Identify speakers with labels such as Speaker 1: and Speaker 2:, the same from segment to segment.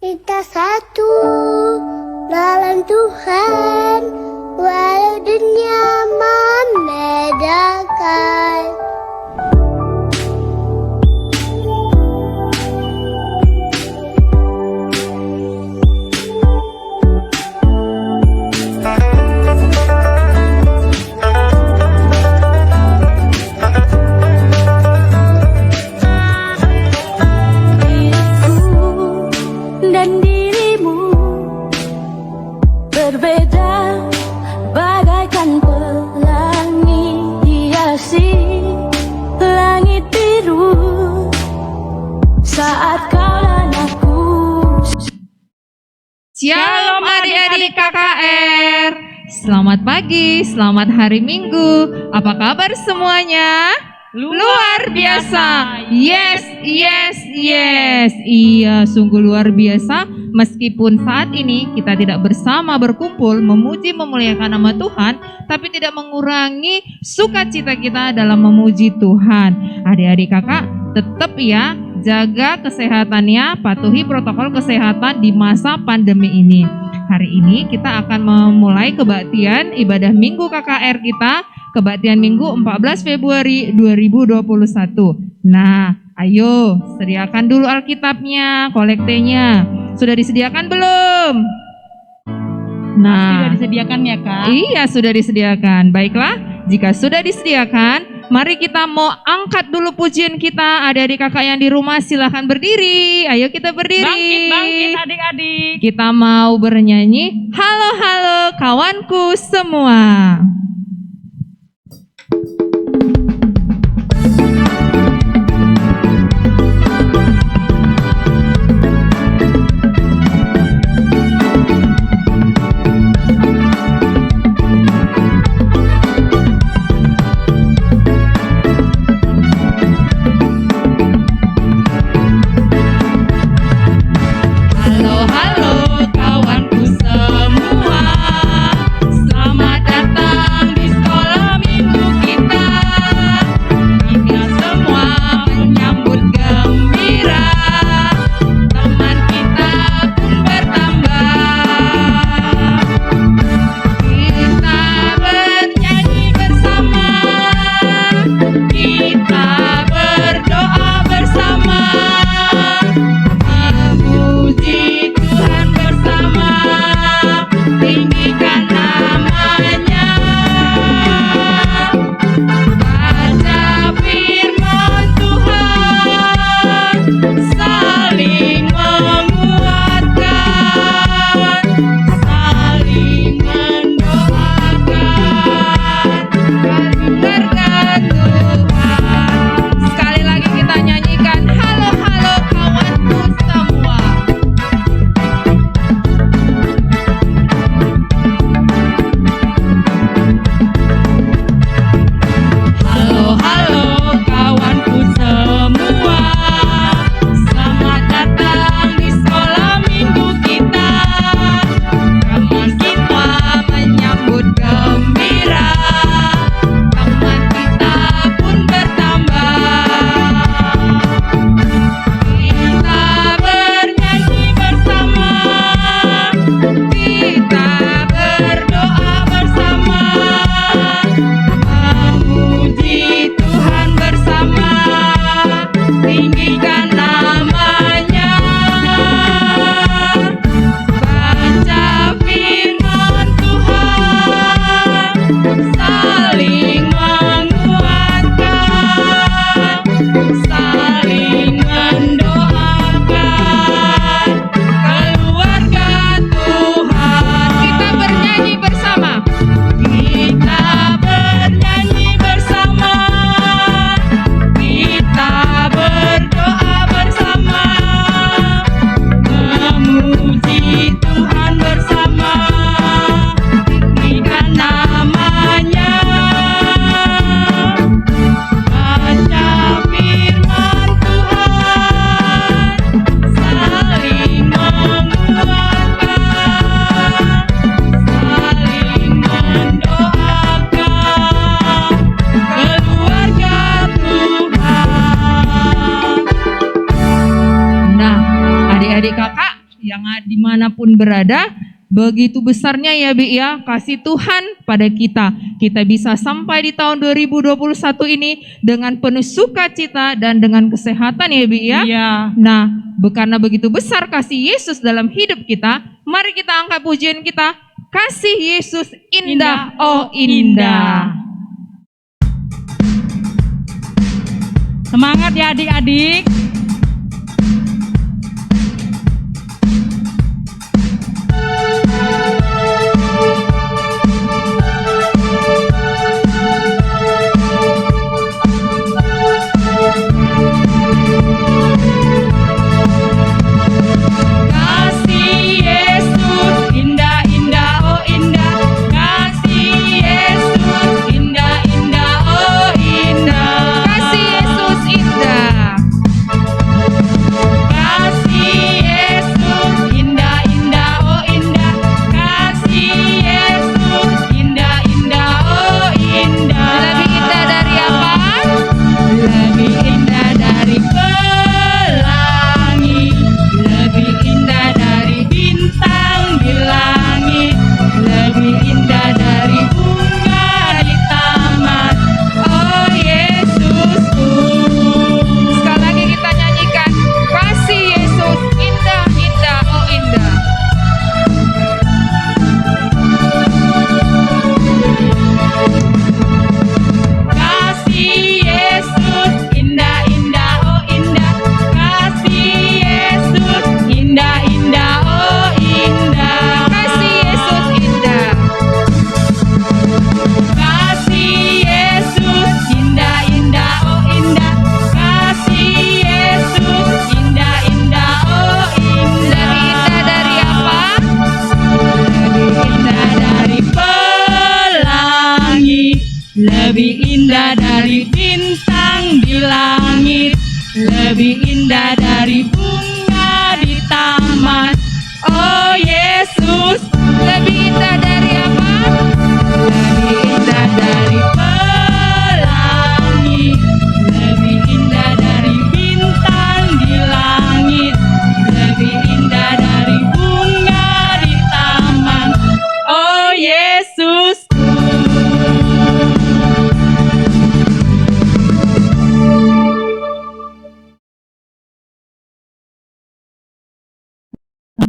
Speaker 1: Kita satu dalam Tuhan, walau dunia membedakan.
Speaker 2: Dan dirimu berbeda bagaikan pelangi hiasi langit biru saat kau dan aku.
Speaker 3: Shalom adik-adik KKR. Selamat pagi, selamat hari Minggu. Apa kabar semuanya? Luar biasa. Yes. Iya, sungguh luar biasa. Meskipun saat ini kita tidak bersama berkumpul memuji memuliakan nama Tuhan, tapi tidak mengurangi sukacita kita dalam memuji Tuhan. Adik-adik kakak, tetap ya jaga kesehatannya, patuhi protokol kesehatan di masa pandemi ini. Hari ini kita akan memulai kebaktian ibadah Minggu KKR kita, kebaktian Minggu 14 Februari 2021. Nah, ayo sediakan dulu Alkitabnya, kolektenya. Sudah disediakan belum? Nah,
Speaker 4: Sudah disediakan ya Kak?
Speaker 3: iya, sudah disediakan. Baiklah, jika sudah disediakan, mari kita mau angkat dulu pujian kita. Adik-adik kakak yang di rumah silahkan berdiri. Ayo kita berdiri.
Speaker 4: Bangkit adik-adik.
Speaker 3: Kita mau bernyanyi, halo kawanku semua. Halo kawanku semua, selamat datang di sekolah minggu kita. Kita semua menyambut gembira, teman kita pun bertambah. Kita bernyanyi bersama, kita berdoa bersama, memuji Tuhan bersama, tinggikan namanya. Baca firman Tuhan, saling menguatkan, saling mendoakan, dengarkan Tuhan. Sekali lagi kita nyanyikan, halo kawanku semua. Halo kawanku semua, selamat datang di sekolah minggu kita. Teman kita menyambut gembira, teman kita pun bertambah. Kita bernyanyi bersama, kita berdoa bersama, memuji Tuhan bersama, tinggikan namanya. Baca firman Tuhan, saling menguatkan, saling mendoakan, keluarga Tuhan. Kita bernyanyi bersama. Kita bernyanyi bersama, kita berdoa bersama, memuji Tuhan bersama, tinggikan namanya. Baca firman Tuhan, saling menguatkan, saling mendoakan, keluarga Tuhan. Nah, adik-adik kakak yang dimanapun berada. Begitu besarnya ya Bi ya kasih Tuhan pada kita. Kita bisa sampai di tahun 2021 ini dengan penuh sukacita dan dengan kesehatan ya Bi ya.
Speaker 4: Iya.
Speaker 3: Nah, karena begitu besar kasih Yesus dalam hidup kita, mari kita angkat pujian kita. Kasih Yesus indah, oh indah.
Speaker 4: Semangat ya adik-adik. Lebih indah dari bintang di langit, lebih indah dari bunga di taman. Oh Yesus, lebih indah dari apa? Lebih indah dari pelangi, lebih indah dari bintang di langit, lebih indah dari bunga di taman. Oh Yesus.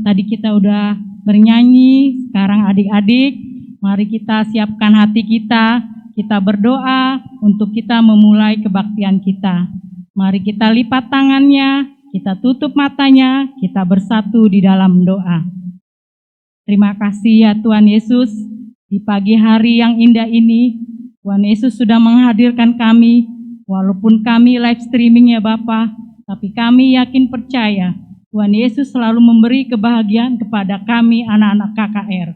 Speaker 4: Tadi kita udah bernyanyi, sekarang adik-adik, mari kita siapkan hati kita berdoa untuk kita memulai kebaktian kita. Mari kita lipat tangannya, kita tutup matanya, kita bersatu di dalam doa. Terima kasih ya Tuhan Yesus, di pagi hari yang indah ini, Tuhan Yesus sudah menghadirkan kami, walaupun kami live streaming ya Bapa, tapi kami yakin percaya, Tuhan Yesus selalu memberi kebahagiaan kepada kami anak-anak KKR.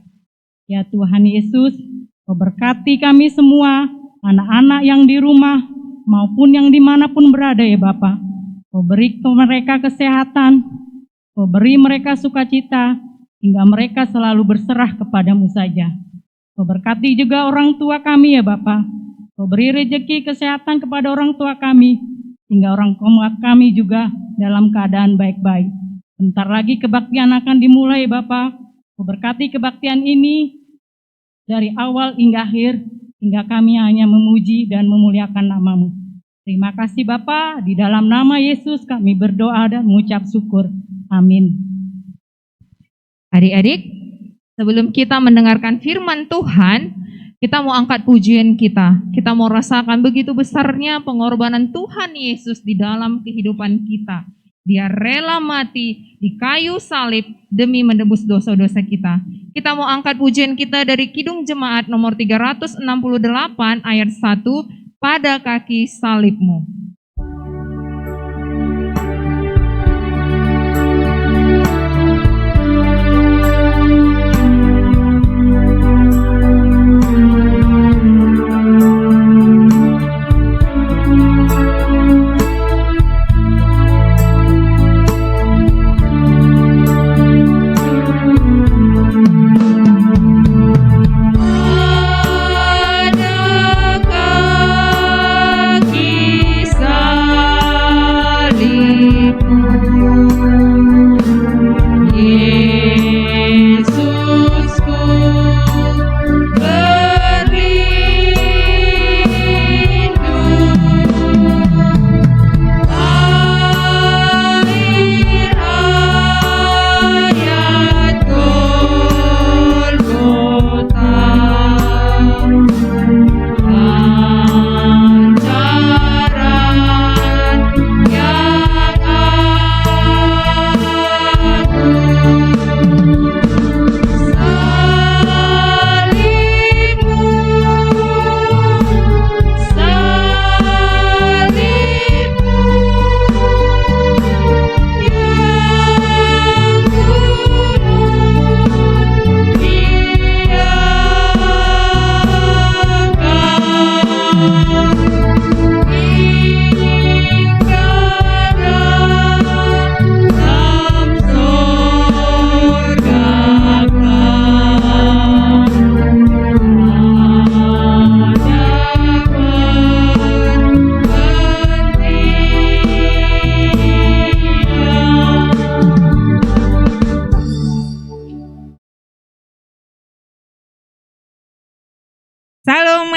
Speaker 4: Ya Tuhan Yesus, Kau berkati kami semua, anak-anak yang di rumah maupun yang dimanapun berada ya Bapa. Kau beri mereka kesehatan, Kau beri mereka sukacita, hingga mereka selalu berserah kepadamu saja. Kau berkati juga orang tua kami ya Bapa. Kau beri rezeki kesehatan kepada orang tua kami, hingga orang tua kami juga dalam keadaan baik-baik. Bentar lagi kebaktian akan dimulai Bapak. Kau berkati kebaktian ini dari awal hingga akhir, hingga kami hanya memuji dan memuliakan nama-Mu. Terima kasih Bapak, di dalam nama Yesus kami berdoa dan mengucap syukur. Amin.
Speaker 3: Adik-adik, sebelum kita mendengarkan firman Tuhan, kita mau angkat pujian kita. Kita mau rasakan begitu besarnya pengorbanan Tuhan Yesus di dalam kehidupan kita. Dia rela mati di kayu salib demi menebus dosa-dosa kita. Kita mau angkat pujian kita dari Kidung Jemaat nomor 368 ayat 1, pada kaki salib-Mu. Pada kaki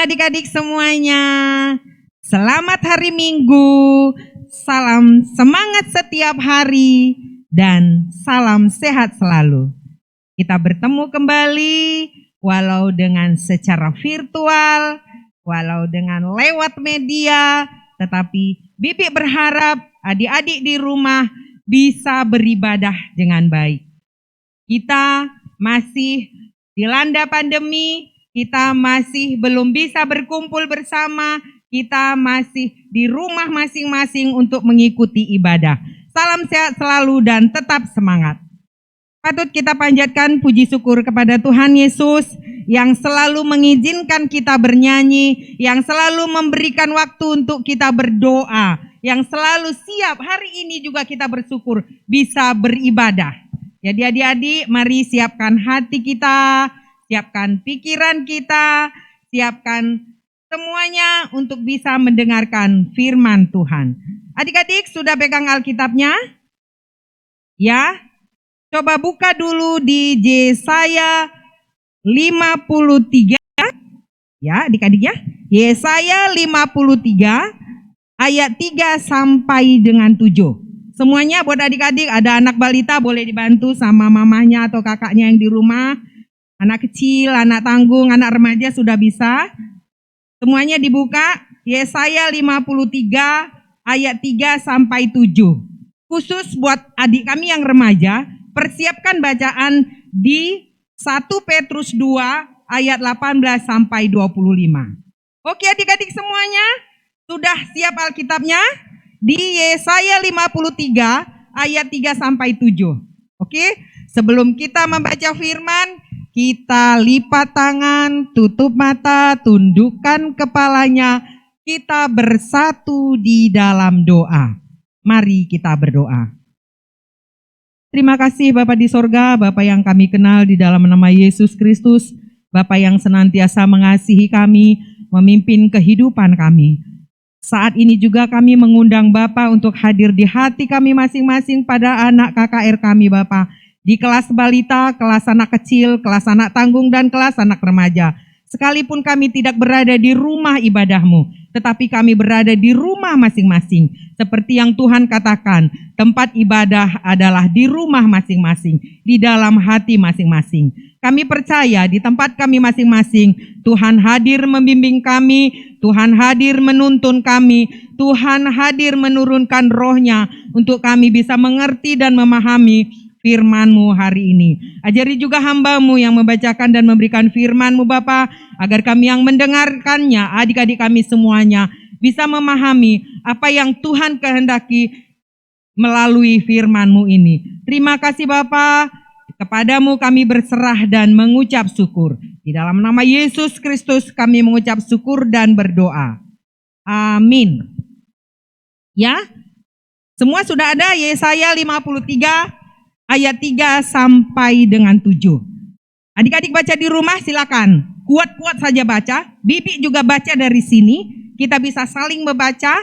Speaker 5: adik-adik semuanya. Selamat hari Minggu. Salam semangat setiap hari dan salam sehat selalu. Kita bertemu kembali walau dengan secara virtual, walau dengan lewat media, tetapi Bibi berharap adik-adik di rumah bisa beribadah dengan baik. Kita masih dilanda pandemi, kita masih belum bisa berkumpul bersama, kita masih di rumah masing-masing untuk mengikuti ibadah. Salam sehat selalu dan tetap semangat. Patut kita panjatkan puji syukur kepada Tuhan Yesus yang selalu mengizinkan kita bernyanyi, yang selalu memberikan waktu untuk kita berdoa, yang selalu siap hari ini juga kita bersyukur bisa beribadah. Jadi adik-adik, mari siapkan hati kita, siapkan pikiran kita, siapkan semuanya untuk bisa mendengarkan firman Tuhan. Adik-adik sudah pegang Alkitabnya? Ya? Coba buka dulu di Yesaya 53. Ya, adik-adik ya. Yesaya 53 ayat 3 sampai dengan 7. Semuanya buat adik-adik, ada anak balita boleh dibantu sama mamahnya atau kakaknya yang di rumah. Anak kecil, anak tanggung, anak remaja sudah bisa. Semuanya dibuka. Yesaya 53 ayat 3 sampai 7. Khusus buat adik kami yang remaja, persiapkan bacaan di 1 Petrus 2 ayat 18 sampai 25. Oke adik-adik semuanya, sudah siap Alkitabnya? Di Yesaya 53 ayat 3 sampai 7. Oke, sebelum kita membaca firman, kita lipat tangan, tutup mata, tundukkan kepalanya, kita bersatu di dalam doa. Mari kita berdoa. Terima kasih Bapa di sorga, Bapa yang kami kenal di dalam nama Yesus Kristus, Bapa yang senantiasa mengasihi kami, memimpin kehidupan kami. Saat ini juga kami mengundang Bapa untuk hadir di hati kami masing-masing pada anak KKR kami Bapa, di kelas balita, kelas anak kecil, kelas anak tanggung, dan kelas anak remaja. Sekalipun kami tidak berada di rumah ibadahmu, tetapi kami berada di rumah masing-masing. Seperti yang Tuhan katakan, tempat ibadah adalah di rumah masing-masing, di dalam hati masing-masing. Kami percaya di tempat kami masing-masing, Tuhan hadir membimbing kami, Tuhan hadir menuntun kami, Tuhan hadir menurunkan roh-Nya untuk kami bisa mengerti dan memahami firman-Mu hari ini. Ajari juga hamba-Mu yang membacakan dan memberikan firman-Mu Bapa, agar kami yang mendengarkannya, adik-adik kami semuanya, bisa memahami apa yang Tuhan kehendaki melalui firman-Mu ini. Terima kasih Bapa, kepadamu kami berserah dan mengucap syukur. Di dalam nama Yesus Kristus kami mengucap syukur dan berdoa. Amin. Ya, semua sudah ada Yesaya 53 ayat 3 sampai dengan 7. Adik-adik baca di rumah silakan. Kuat-kuat saja baca. Bibi juga baca dari sini. Kita bisa saling membaca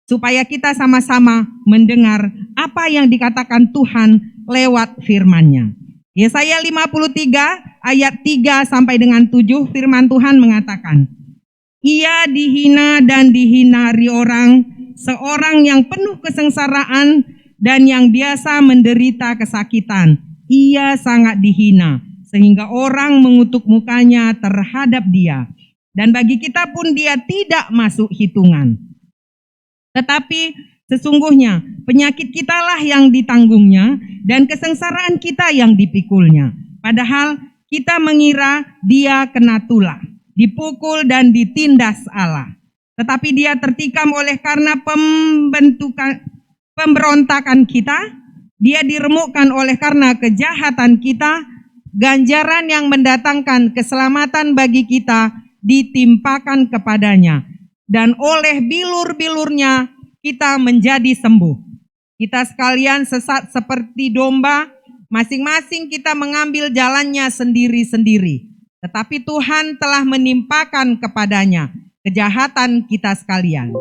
Speaker 5: supaya kita sama-sama mendengar apa yang dikatakan Tuhan lewat firman-Nya. Yesaya 53 ayat 3 sampai dengan 7 firman Tuhan mengatakan, Ia dihina dan dihinari orang, seorang yang penuh kesengsaraan dan yang biasa menderita kesakitan. Ia sangat dihina, sehingga orang mengutuk mukanya terhadap dia. Dan bagi kita pun dia tidak masuk hitungan. Tetapi sesungguhnya penyakit kitalah yang ditanggungnya, dan kesengsaraan kita yang dipikulnya. Padahal kita mengira dia kena tulah, dipukul dan ditindas Allah. Tetapi dia tertikam oleh karena pemberontakan kita, dia diremukkan oleh karena kejahatan kita, ganjaran yang mendatangkan keselamatan bagi kita ditimpakan kepadanya, dan oleh bilur-bilurnya kita menjadi sembuh. Kita sekalian sesat seperti domba, masing-masing kita mengambil jalannya sendiri-sendiri. Tetapi Tuhan telah menimpakan kepadanya kejahatan kita sekalian.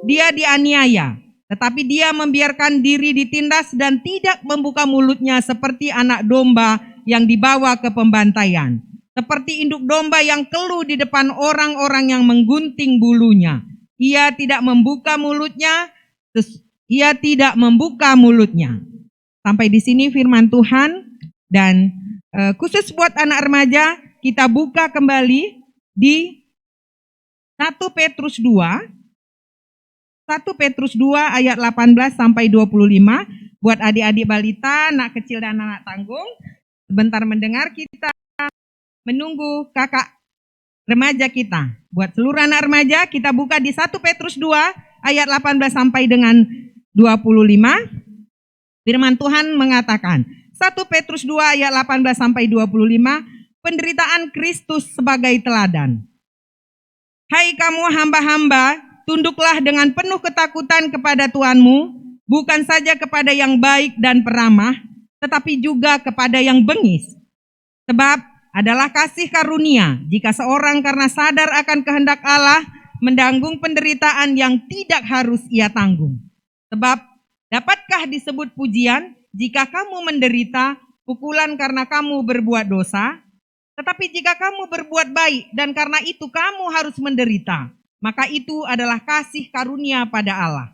Speaker 5: Dia dianiaya, tetapi dia membiarkan diri ditindas dan tidak membuka mulutnya seperti anak domba yang dibawa ke pembantaian. seperti induk domba yang keluh di depan orang-orang yang menggunting bulunya. Ia tidak membuka mulutnya, Sampai di sini firman Tuhan, dan khusus buat anak remaja, kita buka kembali di 1 Petrus 2 ayat 18 sampai 25. Buat adik-adik balita, anak kecil dan anak tanggung, sebentar mendengar, kita menunggu kakak remaja kita. Buat seluruh anak remaja, kita buka di 1 Petrus 2 ayat 18 sampai dengan 25. Firman Tuhan mengatakan, 1 Petrus 2 ayat 18 sampai 25, penderitaan Kristus sebagai teladan. Hai kamu hamba-hamba, tunduklah dengan penuh ketakutan kepada Tuhanmu, bukan saja kepada yang baik dan peramah, tetapi juga kepada yang bengis. Sebab adalah kasih karunia jika seorang karena sadar akan kehendak Allah menanggung penderitaan yang tidak harus ia tanggung. Sebab dapatkah disebut pujian jika kamu menderita pukulan karena kamu berbuat dosa? Tetapi jika kamu berbuat baik dan karena itu kamu harus menderita, maka itu adalah kasih karunia pada Allah.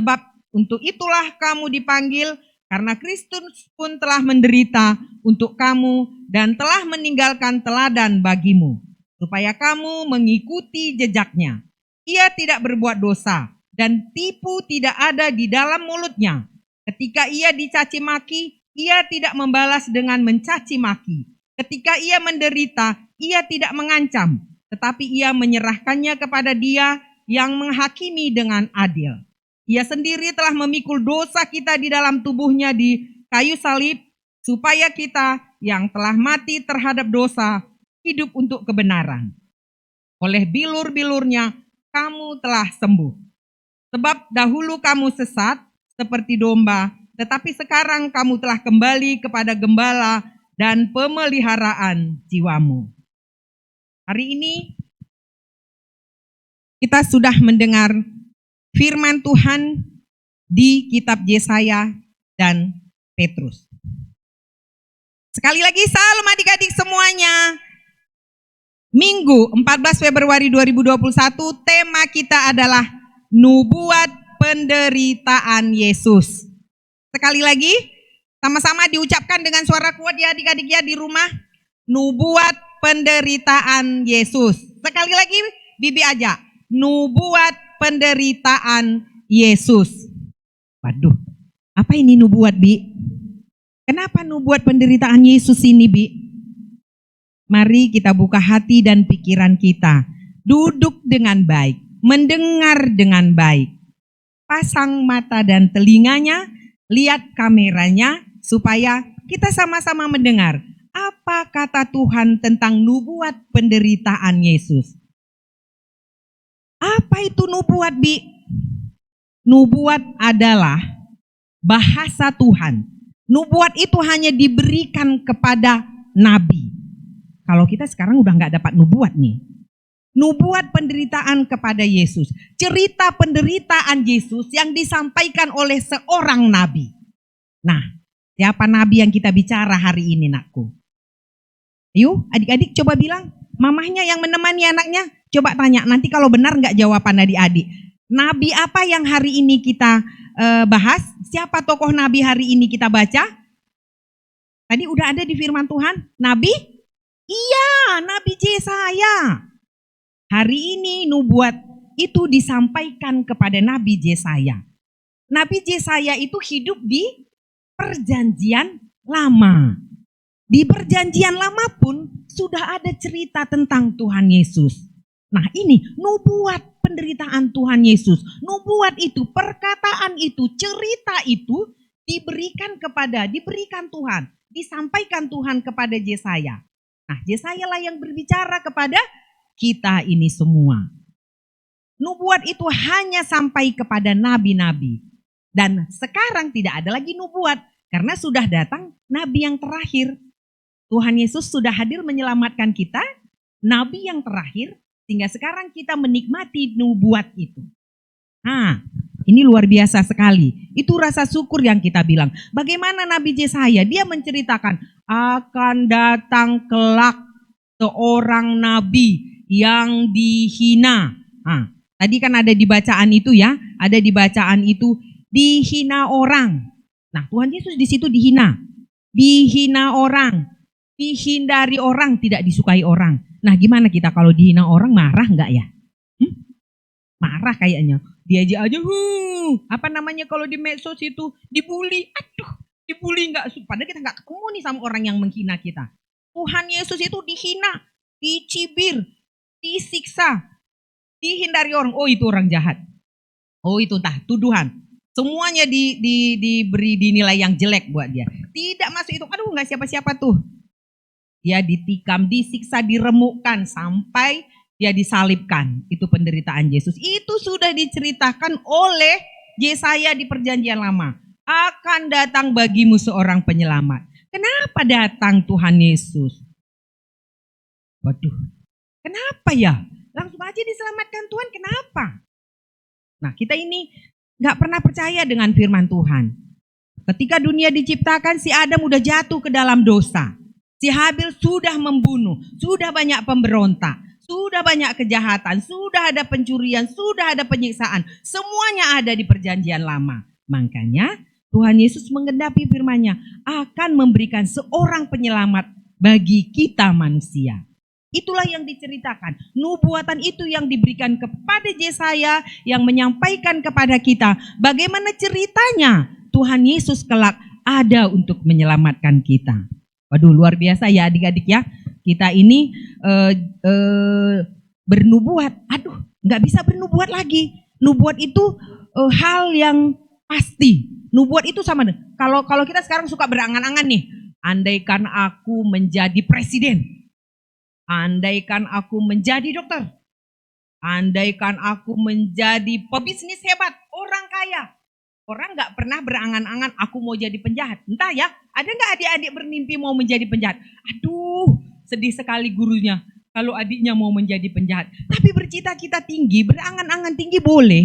Speaker 5: Sebab untuk itulah kamu dipanggil, karena Kristus pun telah menderita untuk kamu dan telah meninggalkan teladan bagimu, supaya kamu mengikuti jejaknya. Ia tidak berbuat dosa dan tipu tidak ada di dalam mulutnya. Ketika ia dicaci maki, ia tidak membalas dengan mencaci maki. Ketika ia menderita, ia tidak mengancam, tetapi ia menyerahkannya kepada Dia yang menghakimi dengan adil. Ia sendiri telah memikul dosa kita di dalam tubuhnya di kayu salib, supaya kita yang telah mati terhadap dosa hidup untuk kebenaran. Oleh bilur-bilurnya kamu telah sembuh. Sebab dahulu kamu sesat seperti domba, tetapi sekarang kamu telah kembali kepada gembala dan pemeliharaan jiwamu. Hari ini kita sudah mendengar firman Tuhan di kitab Yesaya dan Petrus. Sekali lagi salam adik-adik semuanya. Minggu 14 Februari 2021 tema kita adalah nubuat penderitaan Yesus. Sekali lagi sama-sama diucapkan dengan suara kuat ya adik-adik ya di rumah. Nubuat penderitaan Yesus. Sekali lagi Bibi aja. Nubuat penderitaan Yesus. Waduh, apa ini nubuat, Bi? Kenapa nubuat penderitaan Yesus ini, Bi? Mari kita buka hati dan pikiran kita. Duduk dengan baik, mendengar dengan baik. Pasang mata dan telinganya, lihat kameranya, supaya kita sama-sama mendengar apa kata Tuhan tentang nubuat penderitaan Yesus. Apa itu nubuat, Bi? Nubuat adalah bahasa Tuhan. Nubuat itu hanya diberikan kepada nabi. Kalau kita sekarang udah nggak dapat nubuat nih. Nubuat penderitaan kepada Yesus. Cerita penderitaan Yesus yang disampaikan oleh seorang nabi. Nah, siapa nabi yang kita bicara hari ini, nakku? Yuk, adik-adik coba bilang, mamahnya yang menemani anaknya, coba tanya, nanti kalau benar nggak jawaban adik-adik. Nabi apa yang hari ini kita bahas? Siapa tokoh nabi hari ini kita baca? Tadi udah ada di firman Tuhan, nabi? Iya, Nabi Yesaya. Hari ini nubuat itu disampaikan kepada Nabi Yesaya. Nabi Yesaya itu hidup di perjanjian lama. Di perjanjian lama pun sudah ada cerita tentang Tuhan Yesus. Nah ini nubuat penderitaan Tuhan Yesus. Nubuat itu, perkataan itu, cerita itu diberikan Tuhan. Disampaikan Tuhan kepada Yesaya. Nah Yesaya lah yang berbicara kepada kita ini semua. Nubuat itu hanya sampai kepada nabi-nabi. Dan sekarang tidak ada lagi nubuat. Karena sudah datang nabi yang terakhir. Tuhan Yesus sudah hadir menyelamatkan kita. Nabi yang terakhir. Sehingga sekarang kita menikmati nubuat itu. Nah, ini luar biasa sekali. Itu rasa syukur yang kita bilang. Bagaimana Nabi Yesaya? Dia menceritakan akan datang kelak seorang nabi yang dihina. Nah, tadi kan ada di bacaan itu ya, ada di bacaan itu dihina orang. Nah, Tuhan Yesus di situ dihina orang, dihindari orang, tidak disukai orang. Nah, gimana kita kalau dihina orang, marah nggak ya? Marah kayaknya. Diajak aja, apa namanya kalau di medsos itu dibully. Aduh, dibully nggak? Padahal kita nggak ketemu nih sama orang yang menghina kita. Tuhan Yesus itu dihina, dicibir, disiksa, dihindari orang. Oh, itu orang jahat. Oh, itu entah tuduhan. Semuanya diberi dinilai yang jelek buat dia. Tidak masuk itu. Aduh, nggak siapa-siapa tuh. Dia ditikam, disiksa, diremukkan sampai dia disalibkan. Itu penderitaan Yesus. Itu sudah diceritakan oleh Yesaya di Perjanjian Lama. Akan datang bagimu seorang penyelamat. Kenapa datang Tuhan Yesus? Waduh, kenapa ya? Langsung aja diselamatkan Tuhan, kenapa? Nah, kita ini gak pernah percaya dengan firman Tuhan. Ketika dunia diciptakan, si Adam udah jatuh ke dalam dosa. Si Habil sudah membunuh, sudah banyak pemberontak, sudah banyak kejahatan, sudah ada pencurian, sudah ada penyiksaan. Semuanya ada di Perjanjian Lama. Makanya Tuhan Yesus menggenapi firman-Nya akan memberikan seorang penyelamat bagi kita manusia. Itulah yang diceritakan. Nubuatan itu yang diberikan kepada Yesaya yang menyampaikan kepada kita bagaimana ceritanya Tuhan Yesus kelak ada untuk menyelamatkan kita. Waduh, luar biasa ya adik-adik ya. Kita ini bernubuat. Aduh, nggak bisa bernubuat lagi. Nubuat itu hal yang pasti. Nubuat itu sama deh. Kalau kita sekarang suka berangan-angan nih. Andaikan aku menjadi presiden. Andaikan aku menjadi dokter. Andaikan aku menjadi pebisnis hebat. Orang kaya. Orang gak pernah berangan-angan aku mau jadi penjahat. Entah ya, ada gak adik-adik bermimpi mau menjadi penjahat? Aduh, sedih sekali gurunya kalau adiknya mau menjadi penjahat. Tapi bercita-cita tinggi, berangan-angan tinggi boleh.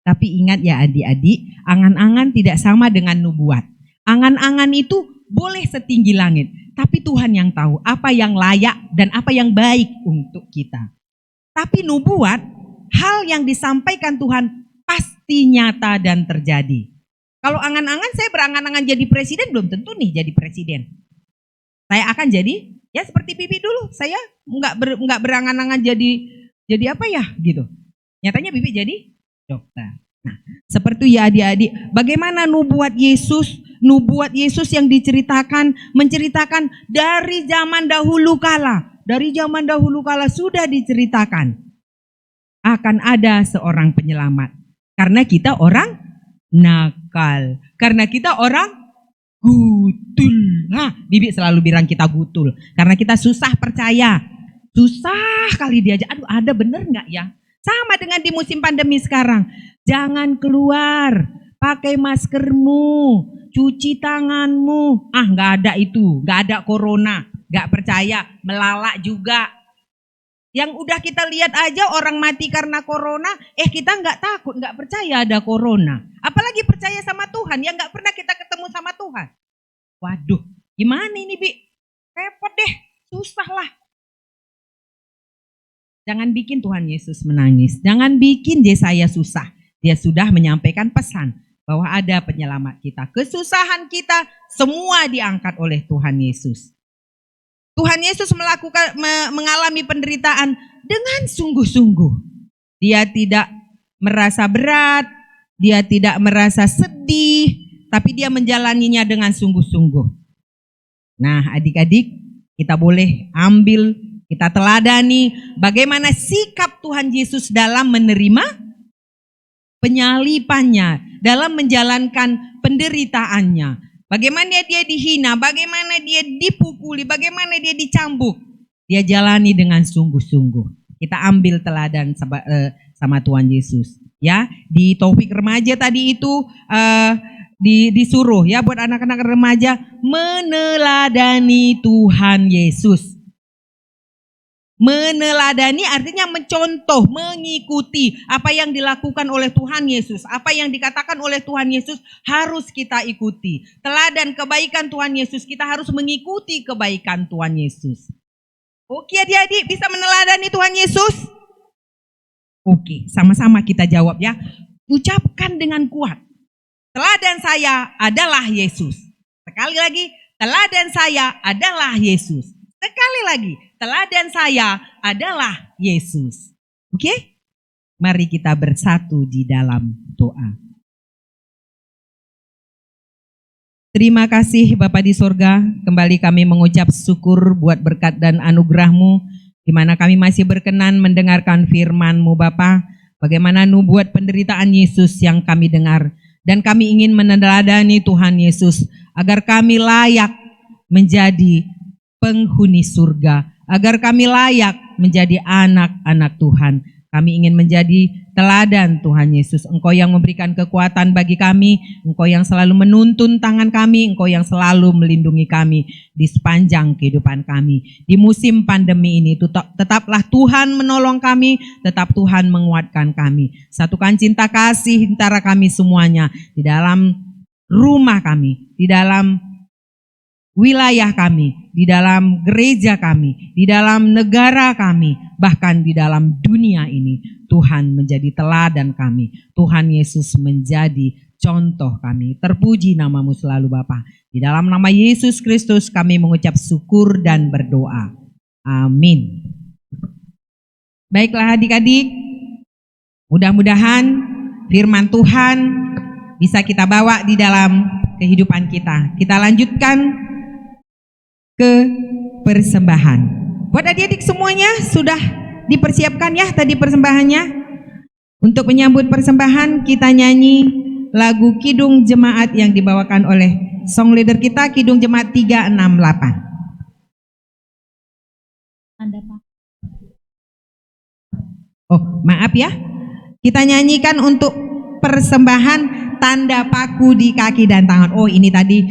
Speaker 5: Tapi ingat ya adik-adik, angan-angan tidak sama dengan nubuat. Angan-angan itu boleh setinggi langit. Tapi Tuhan yang tahu apa yang layak dan apa yang baik untuk kita. Tapi nubuat, hal yang disampaikan Tuhan pasti nyata dan terjadi. Kalau angan-angan saya berangan-angan jadi presiden, belum tentu nih jadi presiden. Saya akan jadi, ya seperti Bibi dulu, saya nggak berangan-angan jadi apa ya gitu. Nyatanya Bibi jadi dokter. Nah, seperti ya adik-adik, bagaimana nubuat Yesus yang menceritakan dari zaman dahulu kala. Dari zaman dahulu kala sudah diceritakan akan ada seorang penyelamat. Karena kita orang nakal. Karena kita orang gutul. Nah, Bibi selalu bilang kita gutul. Karena kita susah percaya. Susah kali diajak. Aduh, ada bener gak ya? Sama dengan di musim pandemi sekarang. Jangan keluar. Pakai maskermu. Cuci tanganmu. Ah, gak ada itu. Gak ada corona. Gak percaya. Melalak juga. Yang udah kita lihat aja orang mati karena corona, kita nggak takut, nggak percaya ada corona. Apalagi percaya sama Tuhan, yang nggak pernah kita ketemu sama Tuhan. Waduh, gimana ini Bi? Repot deh, susah lah. Jangan bikin Tuhan Yesus menangis, jangan bikin Yesaya susah. Dia sudah menyampaikan pesan bahwa ada penyelamat kita. Kesusahan kita semua diangkat oleh Tuhan Yesus. Tuhan Yesus mengalami penderitaan dengan sungguh-sungguh. Dia tidak merasa berat, dia tidak merasa sedih, tapi dia menjalaninya dengan sungguh-sungguh. Nah, adik-adik, kita boleh ambil, kita teladani bagaimana sikap Tuhan Yesus dalam menerima penyalipannya, dalam menjalankan penderitaannya. Bagaimana dia dihina, bagaimana dia dipukuli, bagaimana dia dicambuk. Dia jalani dengan sungguh-sungguh. Kita ambil teladan sama Tuhan Yesus. Ya, di Taufik Remaja tadi itu disuruh ya buat anak-anak remaja meneladani Tuhan Yesus. Meneladani artinya mencontoh, mengikuti apa yang dilakukan oleh Tuhan Yesus. Apa yang dikatakan oleh Tuhan Yesus harus kita ikuti. Teladan kebaikan Tuhan Yesus, kita harus mengikuti kebaikan Tuhan Yesus. Oke adik-adik, bisa meneladani Tuhan Yesus? Oke, sama-sama kita jawab ya. Ucapkan dengan kuat. Teladan saya adalah Yesus. Sekali lagi, teladan saya adalah Yesus. Sekali lagi, teladan saya adalah Yesus. Oke? Mari kita bersatu di dalam doa. Terima kasih Bapa di sorga, kembali kami mengucap syukur buat berkat dan anugerah-Mu, di mana kami masih berkenan mendengarkan firman-Mu Bapa, bagaimana nubuat penderitaan Yesus yang kami dengar, dan kami ingin meneladani Tuhan Yesus, agar kami layak menjadi penghuni surga, agar kami layak menjadi anak-anak Tuhan. Kami ingin menjadi teladan Tuhan Yesus. Engkau yang memberikan kekuatan bagi kami, Engkau yang selalu menuntun tangan kami, Engkau yang selalu melindungi kami di sepanjang kehidupan kami. Di musim pandemi ini tetaplah Tuhan menolong kami, tetap Tuhan menguatkan kami. Satukan cinta kasih antara kami semuanya di dalam rumah kami, di dalam wilayah kami, di dalam gereja kami, di dalam negara kami, bahkan di dalam dunia ini. Tuhan menjadi teladan kami, Tuhan Yesus menjadi contoh kami. Terpuji nama-Mu selalu Bapa. Di dalam nama Yesus Kristus kami mengucap syukur dan berdoa. Amin. Baiklah adik-adik, mudah-mudahan firman Tuhan bisa kita bawa di dalam kehidupan kita. Kita lanjutkan ke persembahan. Buat adik-adik semuanya sudah dipersiapkan ya tadi persembahannya. Untuk menyambut persembahan kita nyanyi lagu Kidung Jemaat yang dibawakan oleh song leader kita, Kidung Jemaat 368. Oh maaf ya, kita nyanyikan untuk persembahan tanda paku di kaki dan tangan. Oh ini tadi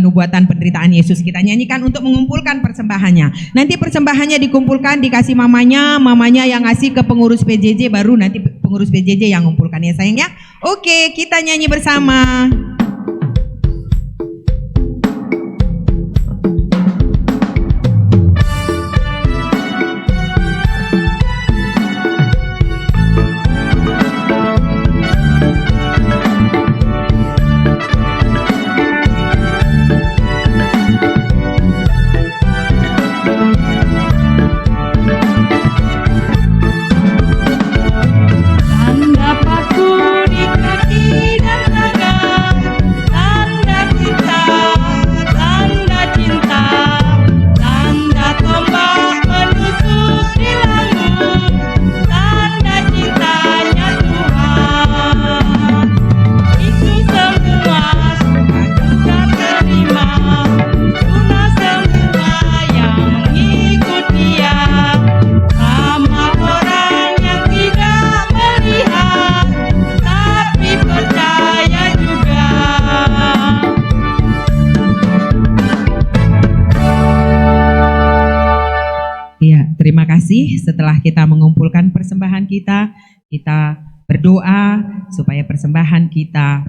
Speaker 5: nubuatan penderitaan Yesus. Kita nyanyikan untuk mengumpulkan persembahannya. Nanti persembahannya dikumpulkan, dikasih mamanya yang ngasih ke pengurus PJJ, baru nanti pengurus PJJ yang mengumpulkan ya sayang ya. Oke, kita nyanyi bersama. Terima kasih. Setelah kita mengumpulkan persembahan kita berdoa supaya persembahan kita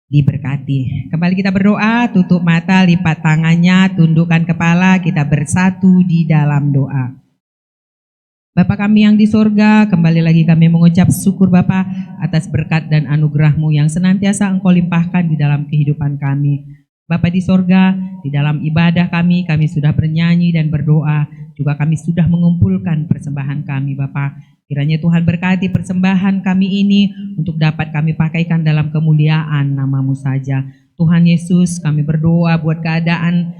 Speaker 5: diberkati. Kembali kita berdoa, tutup mata, lipat tangannya, tundukkan kepala, kita bersatu di dalam doa. Bapa kami yang di sorga, kembali lagi kami mengucap syukur Bapa atas berkat dan anugerah-Mu yang senantiasa Engkau limpahkan di dalam kehidupan kami. Bapa di sorga, di dalam ibadah kami sudah bernyanyi dan berdoa, juga kami sudah mengumpulkan persembahan kami Bapa. Kiranya Tuhan berkati persembahan kami ini untuk dapat kami pakaikan dalam kemuliaan nama-Mu saja. Tuhan Yesus, kami berdoa buat keadaan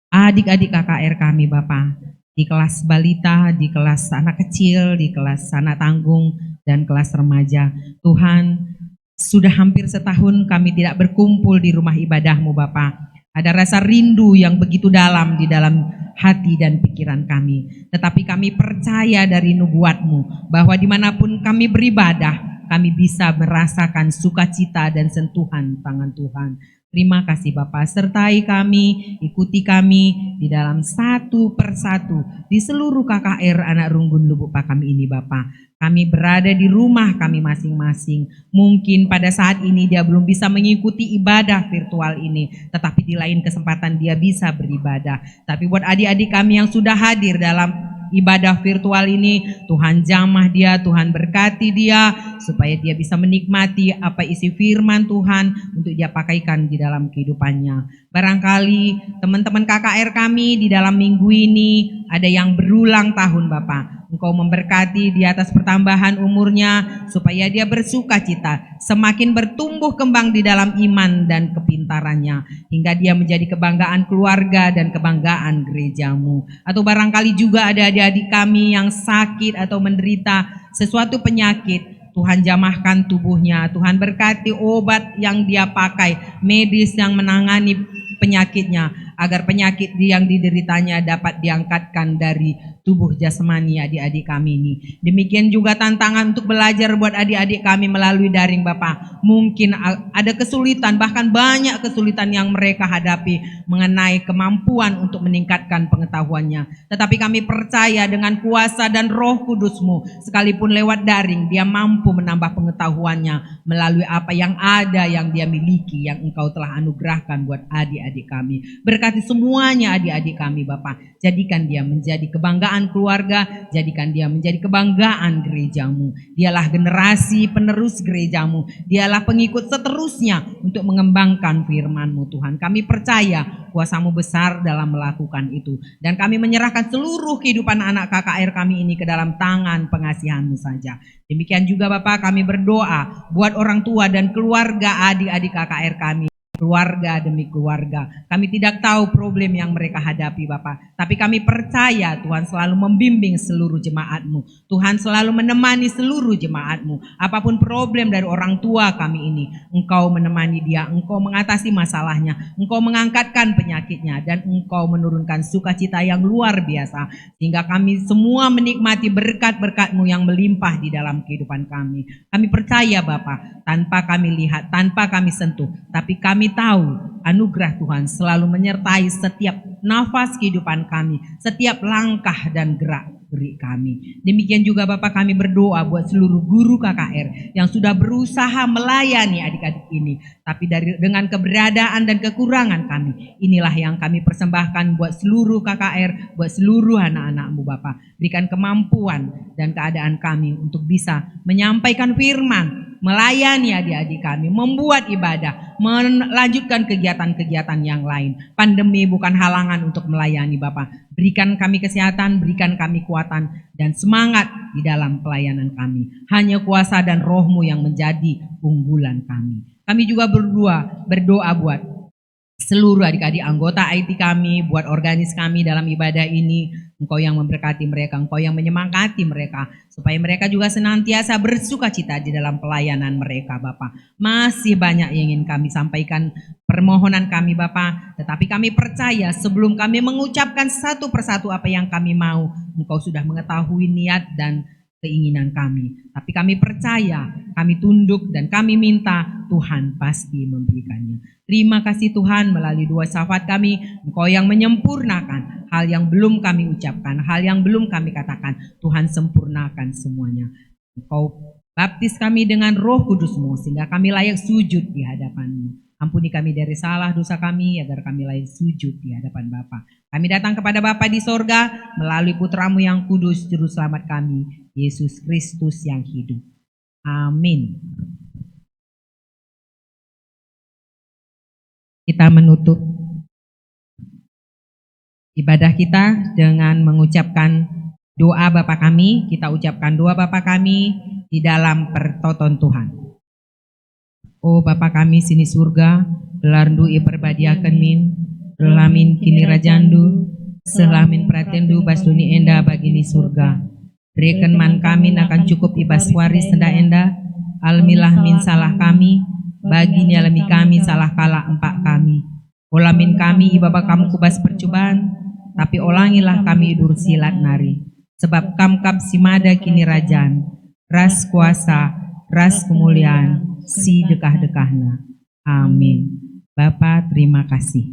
Speaker 5: adik-adik KKR kami Bapa. Di kelas balita, di kelas anak kecil, di kelas anak tanggung, dan kelas remaja. Tuhan, sudah hampir setahun kami tidak berkumpul di rumah ibadah-Mu Bapa. Ada rasa rindu yang begitu dalam di dalam hati dan pikiran kami. Tetapi kami percaya dari nubuat-Mu bahwa dimanapun kami beribadah, kami bisa merasakan sukacita dan sentuhan tangan Tuhan. Terima kasih Bapa, sertai kami, ikuti kami di dalam satu persatu di seluruh KKR Anak Runggun Lubuk Pakam ini Bapa. Kami berada di rumah kami masing-masing. Mungkin pada saat ini dia belum bisa mengikuti ibadah virtual ini, tetapi di lain kesempatan dia bisa beribadah. Tapi buat adik-adik kami yang sudah hadir dalam ibadah virtual ini. Tuhan jamah dia, Tuhan berkati dia, supaya dia bisa menikmati apa isi firman Tuhan untuk dia pakaikan di dalam kehidupannya. Barangkali teman-teman KKR kami di dalam minggu ini ada yang berulang tahun Bapak. Engkau memberkati di atas pertambahan umurnya supaya dia bersuka cita, semakin bertumbuh kembang di dalam iman dan kepintarannya, hingga dia menjadi kebanggaan keluarga dan kebanggaan gerejamu. Atau barangkali juga ada adik-adik kami yang sakit atau menderita sesuatu penyakit, Tuhan jamahkan tubuhnya, Tuhan berkati obat yang dia pakai, medis yang menangani penyakitnya, agar penyakit yang dideritanya dapat diangkatkan dari tubuh jasmani adik-adik kami ini. Demikian juga tantangan untuk belajar buat adik-adik kami melalui daring Bapak. Mungkin ada kesulitan, bahkan banyak kesulitan yang mereka hadapi mengenai kemampuan untuk meningkatkan pengetahuannya. Tetapi kami percaya dengan kuasa dan Roh Kudus-Mu, sekalipun lewat daring, dia mampu menambah pengetahuannya melalui apa yang ada, yang dia miliki, yang Engkau telah anugerahkan buat adik-adik kami. Berkati semuanya adik-adik kami Bapak. Jadikan dia menjadi kebanggaan keluarga, jadikan dia menjadi kebanggaan gerejamu. Dialah generasi penerus gerejamu, dialah pengikut seterusnya untuk mengembangkan firman-Mu Tuhan. Kami percaya kuasa-Mu besar dalam melakukan itu. Dan kami menyerahkan seluruh kehidupan anak KKR kami ini ke dalam tangan pengasihan-Mu saja. Demikian juga Bapak, kami berdoa buat orang tua dan keluarga adik-adik KKR kami. Keluarga demi keluarga. Kami tidak tahu problem yang mereka hadapi Bapak. Tapi kami percaya Tuhan selalu membimbing seluruh jemaat-Mu. Tuhan selalu menemani seluruh jemaat-Mu. Apapun problem dari orang tua kami ini, Engkau menemani dia, Engkau mengatasi masalahnya, Engkau mengangkatkan penyakitnya, dan Engkau menurunkan sukacita yang luar biasa. Sehingga kami semua menikmati berkat-berkat-Mu yang melimpah di dalam kehidupan kami. Kami percaya Bapak, tanpa kami lihat, tanpa kami sentuh, tapi kami tahu anugerah Tuhan selalu menyertai setiap nafas kehidupan kami, setiap langkah dan gerak-gerik kami. Demikian juga Bapak, kami berdoa buat seluruh guru KKR yang sudah berusaha melayani adik-adik ini, tapi dengan keberadaan dan kekurangan kami, inilah yang kami persembahkan buat seluruh KKR, buat seluruh anak-anak-Mu Bapak. Berikan kemampuan dan keadaan kami untuk bisa menyampaikan firman, melayani adik-adik kami, membuat ibadah, melanjutkan kegiatan-kegiatan yang lain. Pandemi bukan halangan untuk melayani Bapak. Berikan kami kesehatan, berikan kami kekuatan dan semangat di dalam pelayanan kami. Hanya kuasa dan Roh-Mu yang menjadi unggulan kami. Kami juga berdoa buat seluruh adik-adik anggota IT kami, buat organis kami dalam ibadah ini. Engkau yang memberkati mereka, Engkau yang menyemangati mereka, supaya mereka juga senantiasa bersuka cita di dalam pelayanan mereka Bapak. Masih banyak yang ingin kami sampaikan permohonan kami Bapak, tetapi kami percaya sebelum kami mengucapkan satu persatu apa yang kami mau, Engkau sudah mengetahui niat dan keinginan kami. Tapi kami percaya, kami tunduk dan kami minta, Tuhan pasti memberikannya. Terima kasih Tuhan, melalui dua syafaat kami, Engkau yang menyempurnakan hal yang belum kami ucapkan, hal yang belum kami katakan. Tuhan sempurnakan semuanya. Engkau baptis kami dengan Roh Kudus-Mu sehingga kami layak sujud di hadapan-Mu. Ampuni kami dari salah dosa kami agar kami layak sujud di hadapan Bapa. Kami datang kepada Bapa di sorga melalui Putra-Mu yang kudus, Juru Selamat kami, Yesus Kristus yang hidup. Amin. Kita menutup ibadah kita dengan mengucapkan doa Bapa kami. Kita ucapkan doa Bapa kami di dalam pertoton Tuhan. Oh Bapa kami sini surga, belarndu perbadiakan min, relamin kini rajandu, selamin pratendu basduni enda bagini surga. Berikan man kami akan cukup ibas waris senda enda, almilah min salah kami, bagi nyalami kami salah kala empak kami. Olamin kami ibaba kamu kubas percobaan, tapi olangilah kami dur silat nari. Sebab kamkap simada kini rajan, ras kuasa, ras kemuliaan, si dekah-dekahna. Amin. Bapa terima kasih.